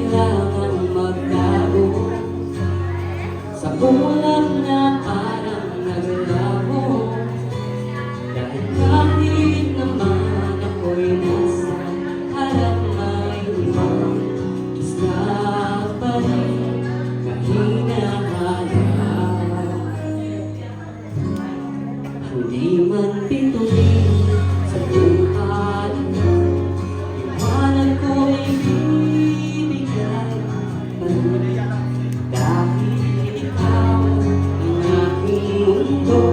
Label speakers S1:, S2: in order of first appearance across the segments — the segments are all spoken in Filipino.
S1: kailangang magtago sa ulap na parang naglabo. Dahil kahit naman ako'y nasa harap may ibang isla pa rin na hinahanap. Hindi man bituin sa buhay, iwanan ko'y bibigay pa rin. Dahil ikaw ang aking mundo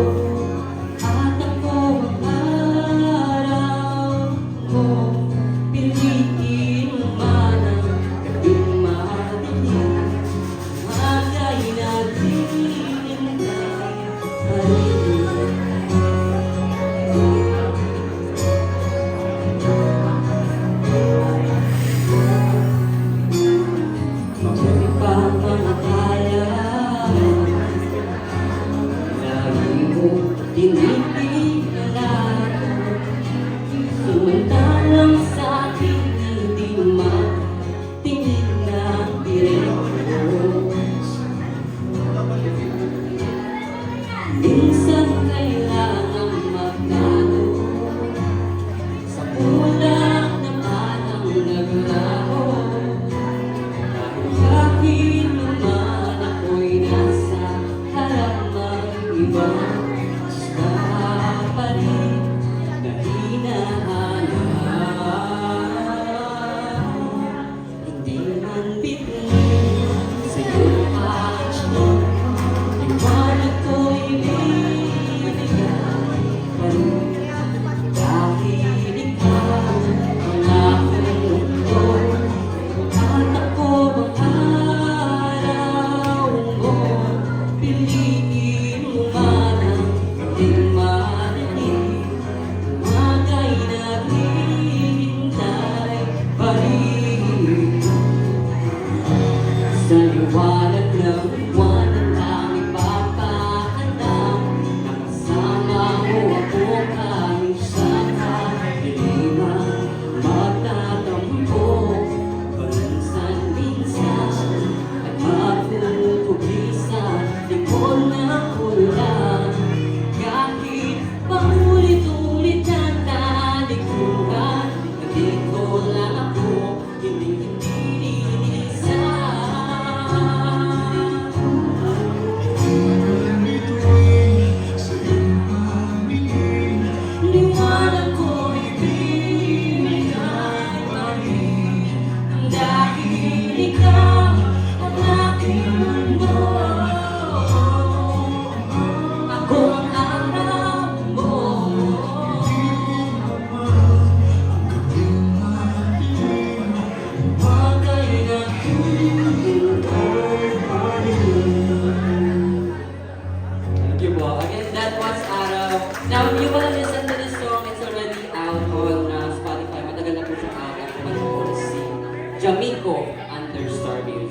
S1: at ako ang araw mo. Piliin man ang gabing madilim, magay natin hintay pa rin. Mabuti pa mga kaya, lagi mo tinitingnan. Samantalang sa'kin hindi matingin ng diretso. Minsan kailangang magtago sa ulap na parang naglaho. Dahil kahit naman ako'y nasa harap ng ibang isla pa rin na hinahanap. Hindi man bituin sa'yo action, iwanan ko'y bibigay pa rin. Dahil ikaw ang aking mundo at ako ang araw mo. Piliin mo man ang ating madilim, magay naghihintay pa rin. Sa liwanag ng buwan ang tanging papaalam na kasama mo ako kahit sa kadiliman. Magtatampo paminsan-minsan at magpupugli sa likod ng ulan. Kahit paulit-ulit ang talikuran, nandito lang ako, hindi isa. Liwanag ko'y bibigay pa rin. Dahil ikaw ang aking mundo, ako ang harap mo. Magay naghihintay pa rin. Thank you po. Again, that was Araw. Now, if you wanna listen to this song, it's already out on Spotify. Matagal na po siya out at manood si Jamico under Star Music.